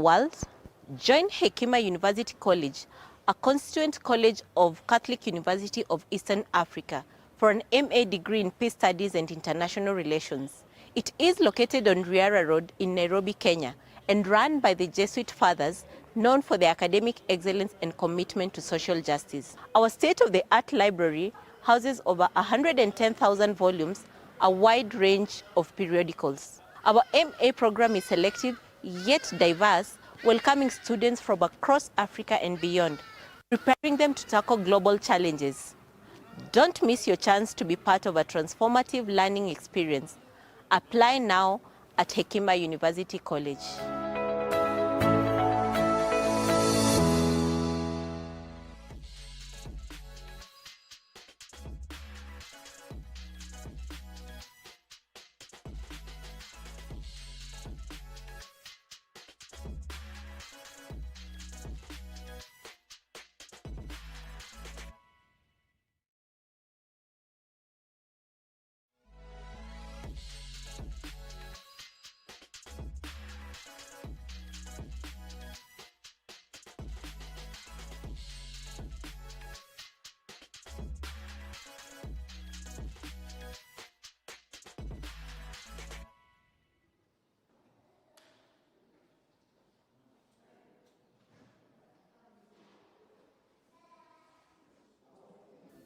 world? Join Hekima University College, a constituent college of Catholic University of Eastern Africa, for an MA degree in Peace Studies and International Relations. It is located on Riara Road in Nairobi, Kenya, and run by the Jesuit fathers known for their academic excellence and commitment to social justice. Our state-of-the-art library houses over 110,000 volumes, a wide range of periodicals. Our MA program is selective yet diverse, welcoming students from across Africa and beyond, preparing them to tackle global challenges. Don't miss your chance to be part of a transformative learning experience. Apply now at Hekima University College.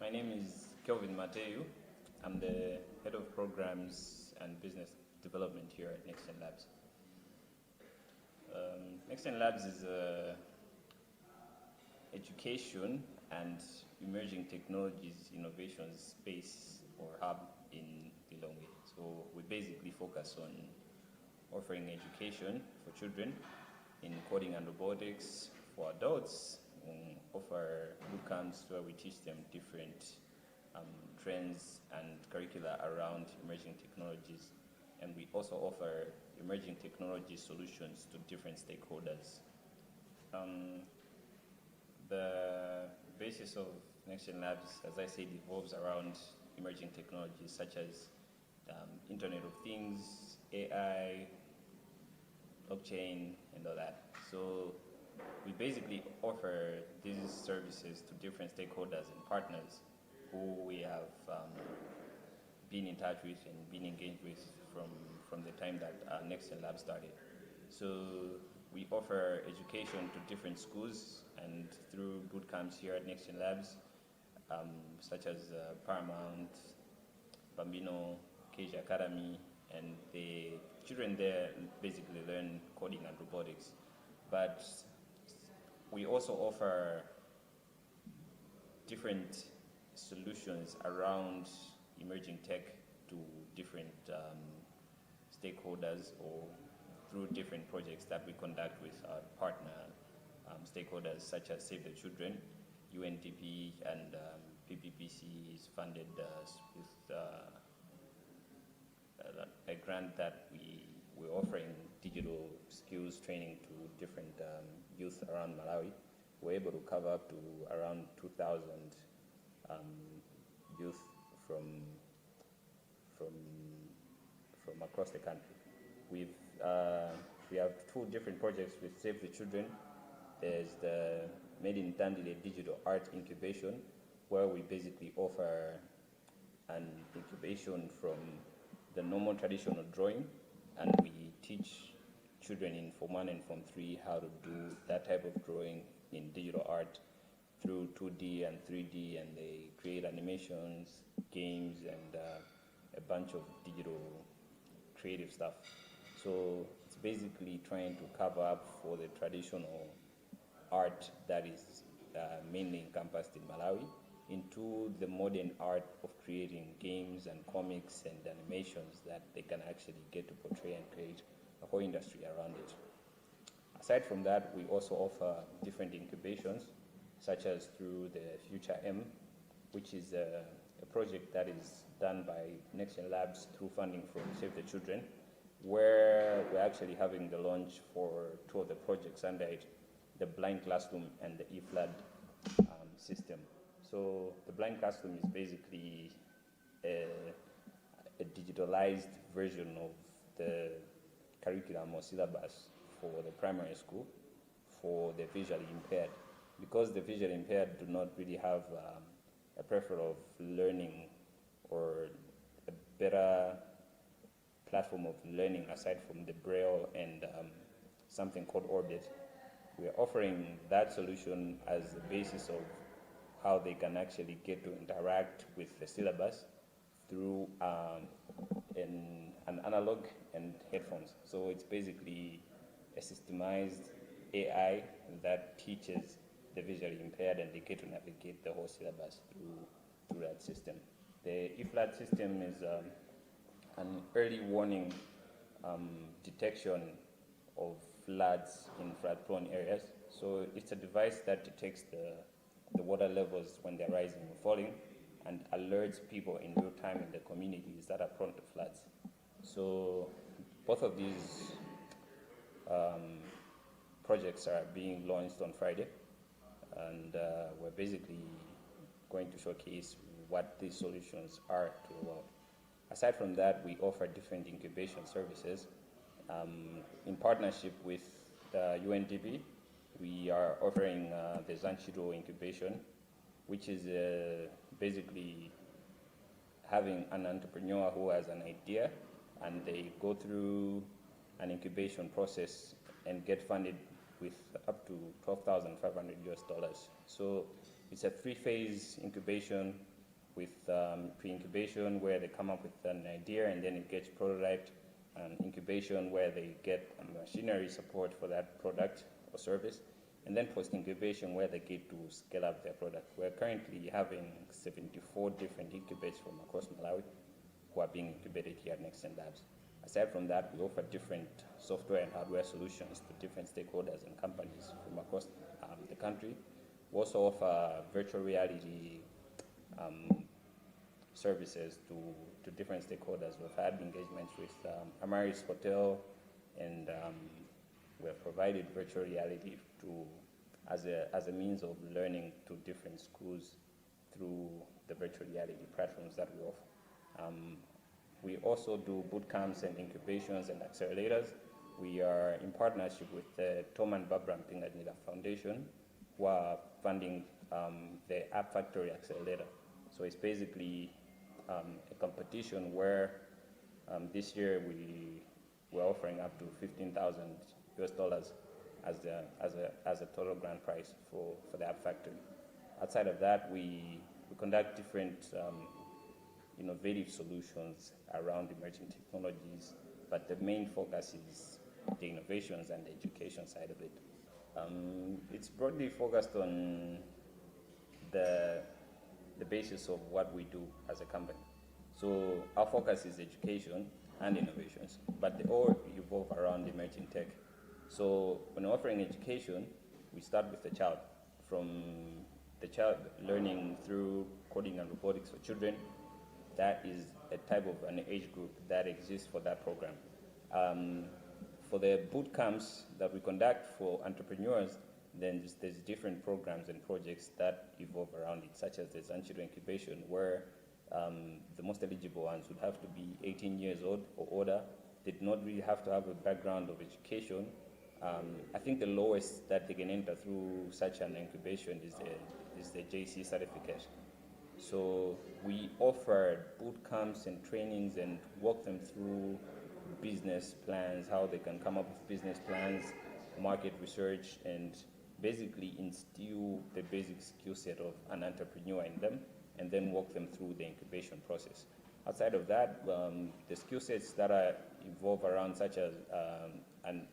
My name is Kelvin Mateu. I'm the Head of Programs and Business Development here at NextGen Labs. NextGen Labs is a education and emerging technologies innovations space or hub in Lilongwe. So we basically focus on offering education for children in coding and robotics. For adults, offer boot camps where we teach them different trends and curricula around emerging technologies. And we also offer emerging technology solutions to different stakeholders. The basis of NextGen Labs, as I said, evolves around emerging technologies such as Internet of Things, AI, blockchain, and all that. So we basically offer these services to different stakeholders and partners who we have been in touch with and been engaged with from the time that NextGen Lab started. So we offer education to different schools and through boot camps here at NextGen Labs, such as Paramount, Bambino, Cage Academy, and the children there basically learn coding and robotics. But we also offer different solutions around emerging tech to different stakeholders or through different projects that we conduct with our partner stakeholders such as Save the Children, UNDP, and PPPC is funded with a grant that we're offering digital skills training to different youth around Malawi. We're able to cover up to around 2,000 youth from across the country. We have two different projects with Save the Children. There's the Made in Tandile Digital Art Incubation, where we basically offer an incubation from the normal traditional drawing, and we teach children in Form 1 and Form 3 how to do that type of drawing in digital art through 2D and 3D, and they create animations, games, and a bunch of digital creative stuff. So it's basically trying to cover up for the traditional art that is mainly encompassed in Malawi into the modern art of creating games and comics and animations that they can actually get to portray and create a whole industry around it. Aside from that, we also offer different incubations, such as through the Future M, which is a project that is done by NextGen Labs through funding from Save the Children, where we're actually having the launch for two of the projects under it, the Blind Classroom and the eFlood system. So the Blind Classroom is basically a digitalized version of the curriculum or syllabus for the primary school for the visually impaired, because the visually impaired do not really have a preference of learning or a better platform of learning aside from the Braille and something called Orbit. We are offering that solution as the basis of how they can actually get to interact with the syllabus through an analog and headphones. So it's basically a systemized AI that teaches the visually impaired, and they get to navigate the whole syllabus through that system. The eFlat system is an early warning detection of floods in flood-prone areas. So it's a device that detects the water levels when they're rising or falling, and alerts people in real time in the communities that are prone to floods. So both of these projects are being launched on Friday, and we're basically going to showcase what these solutions are to the world. Aside from that, we offer different incubation services. In partnership with UNDP, we are offering the Zanchiro incubation, which is basically having an entrepreneur who has an idea, and they go through an incubation process and get funded with up to $12,500. So it's a three-phase incubation with pre-incubation where they come up with an idea and then it gets prototyped, and incubation where they get machinery support for that product or service, and then post-incubation where they get to scale up their product. We're currently having 74 different incubators from across Malawi who are being incubated here at Next Gen Labs. Aside from that, we offer different software and hardware solutions to different stakeholders and companies from across the country. We also offer virtual reality services to different stakeholders. We've had engagements with Amaris Hotel, and we have provided virtual reality as a means of learning to different schools through the virtual reality platforms that we offer. We also do boot camps and incubations and accelerators. We are in partnership with the Tom and Barbara Mpinganila Foundation, who are funding the App Factory Accelerator. So it's basically a competition where this year we're offering up to $15,000 as a total grant prize for the App Factory. Outside of that, we conduct different innovative solutions around emerging technologies, but the main focus is the innovations and the education side of it. It's broadly focused on the basis of what we do as a company. So our focus is education and innovations, but they all evolve around emerging tech. So when offering education, we start with the child, from the child learning through coding and robotics for children. That is a type of an age group that exists for that program. For the boot camps that we conduct for entrepreneurs, then there's different programs and projects that evolve around it, such as the Zanchiro incubation, where the most eligible ones would have to be 18 years old or older. They do not really have to have a background of education. I think the lowest that they can enter through such an incubation is the JC certificate. So we offer boot camps and trainings and walk them through business plans, how they can come up with business plans, market research, and basically instill the basic skill set of an entrepreneur in them, and then walk them through the incubation process. Outside of that, the skill sets that are evolve around, such as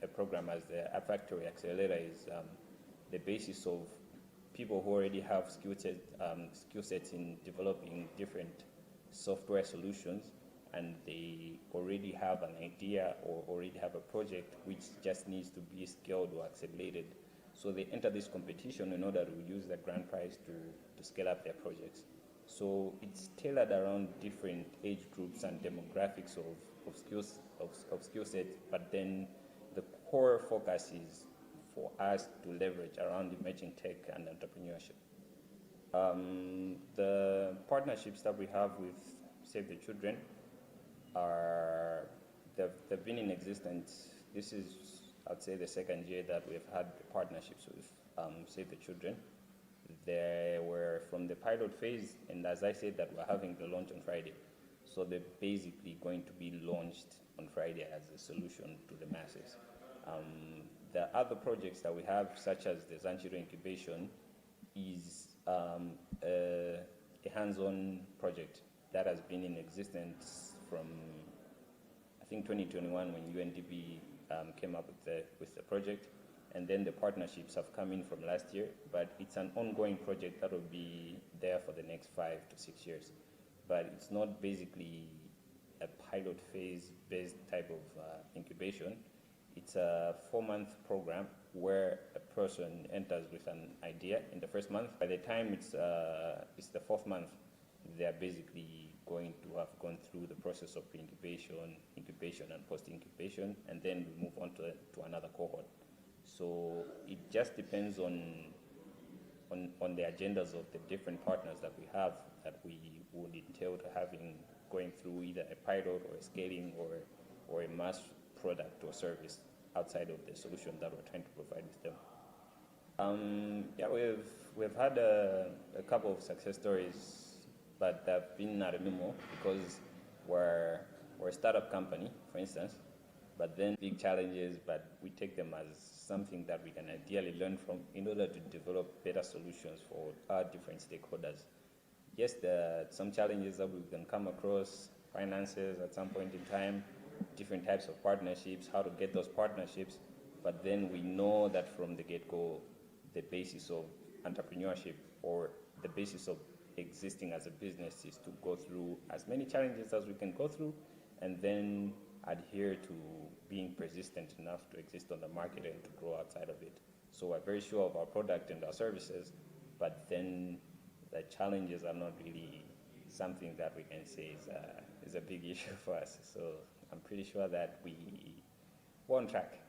a program as the App Factory Accelerator, is the basis of people who already have skill sets in developing different software solutions, and they already have an idea or already have a project which just needs to be scaled or accelerated. So they enter this competition in order to use the grant prize to scale up their projects. So it's tailored around different age groups and demographics of skill sets, but then the core focus is for us to leverage around emerging tech and entrepreneurship. The partnerships that we have with Save the Children they've been in existence. This is I'd say the second year that we've had partnerships with Save the Children. They were from the pilot phase, and as I said, that we're having the launch on Friday. So they're basically going to be launched on Friday as a solution to the masses. The other projects that we have, such as the Zanchiro incubation, is a hands-on project that has been in existence from, I think, 2021 when UNDP came up with the project, and then the partnerships have come in from last year, but it's an ongoing project that will be there for the next 5 to 6 years. But it's not basically a pilot phase based type of incubation. It's a 4-month program where a person enters with an idea in the first month. By the time it's the 4th month, they're basically going to have gone through the process of pre-incubation, incubation, and post-incubation, and then we move on to another cohort. So it just depends on the agendas of the different partners that we have that we would entail to going through either a pilot or a scaling or a mass product or service outside of the solution that we're trying to provide with them. Yeah, we've had a couple of success stories, but they've been not minimal because we're a startup company, for instance, but then big challenges, but we take them as something that we can ideally learn from in order to develop better solutions for our different stakeholders. Yes, there are some challenges that we can come across, finances at some point in time, different types of partnerships, how to get those partnerships, but then we know that from the get-go, the basis of entrepreneurship or the basis of existing as a business is to go through as many challenges as we can go through and then adhere to being persistent enough to exist on the market and to grow outside of it. So we're very sure of our product and our services, but then the challenges are not really something that we can say is a big issue for us. So I'm pretty sure that we're on track.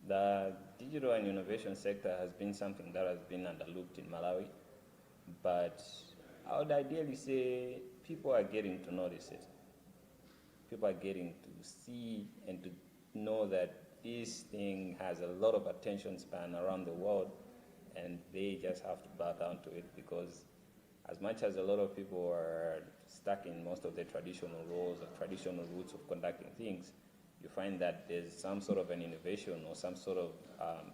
The digital and innovation sector has been something that has been underlooked in Malawi, but I would ideally say people are getting to notice it. People are getting to see and to know that this thing has a lot of attention span around the world, and they just have to bow down to it because as much as a lot of people are stuck in most of the traditional roles or traditional routes of conducting things, you find that there's some sort of an innovation or some sort of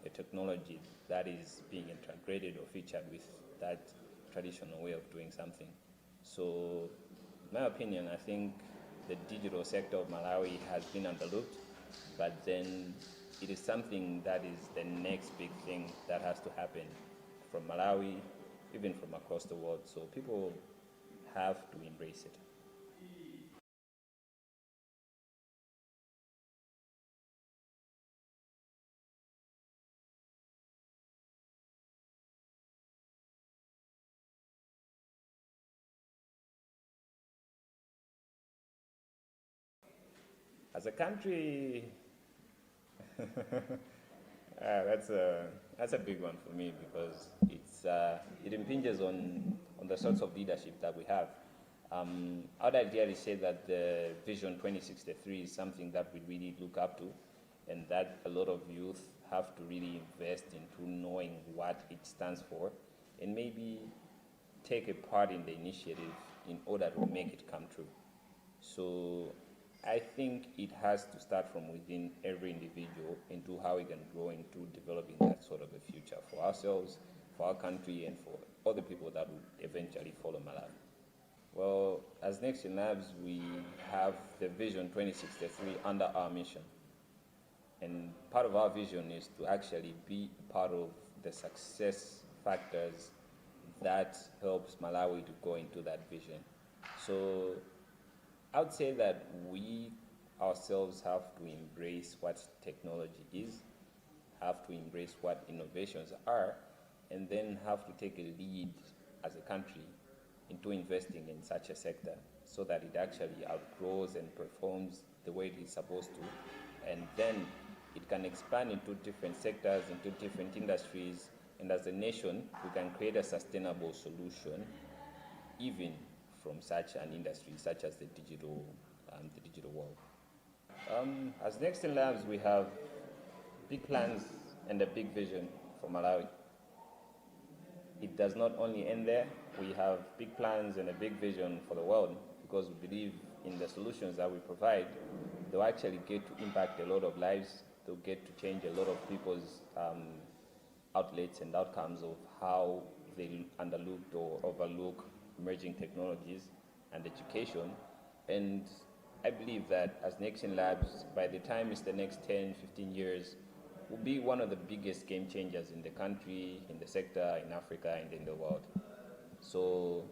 a technology that is being integrated or featured with that traditional way of doing something. So, in my opinion, I think the digital sector of Malawi has been underlooked, but then it is something that is the next big thing that has to happen from Malawi, even from across the world. So people have to embrace it. As a country, that's a big one for me because it impinges on the sorts of leadership that we have. I would ideally say that the Vision 2063 is something that we really look up to, and that a lot of youth have to really invest into knowing what it stands for, and maybe take a part in the initiative in order to make it come true. So I think it has to start from within every individual into how we can grow into developing that sort of a future for ourselves, for our country, and for all the people that will eventually follow Malawi. Well, as Next in Labs, we have the Vision 2063 under our mission. And part of our vision is to actually be part of the success factors that helps Malawi to go into that vision. So I would say that we ourselves have to embrace what technology is, have to embrace what innovations are, and then have to take a lead as a country into investing in such a sector so that it actually outgrows and performs the way it is supposed to. And then it can expand into different sectors, into different industries, and as a nation, we can create a sustainable solution even from such an industry, such as the digital world. As Next in Labs, we have big plans and a big vision for Malawi. It does not only end there. We have big plans and a big vision for the world because we believe in the solutions that we provide. They'll actually get to impact a lot of lives. They'll get to change a lot of people's outlets and outcomes of how they underlooked or overlook emerging technologies and education. And I believe that as Nexin Labs, by the time it's the next 10, 15 years, will be one of the biggest game changers in the country, in the sector, in Africa, and in the world. So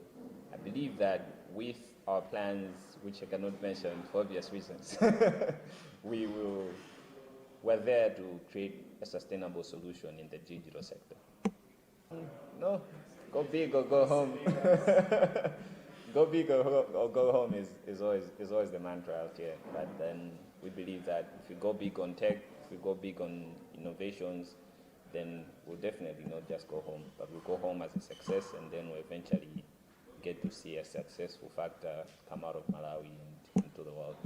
I believe that with our plans, which I cannot mention for obvious reasons, we're there to create a sustainable solution in the digital sector. No, go big or go home. Go big or go home is always the mantra out here. But then we believe that if we go big on tech, if we go big on innovations, then we'll definitely not just go home, but we'll go home as a success, and then we'll eventually get to see a successful factor come out of Malawi and into the world.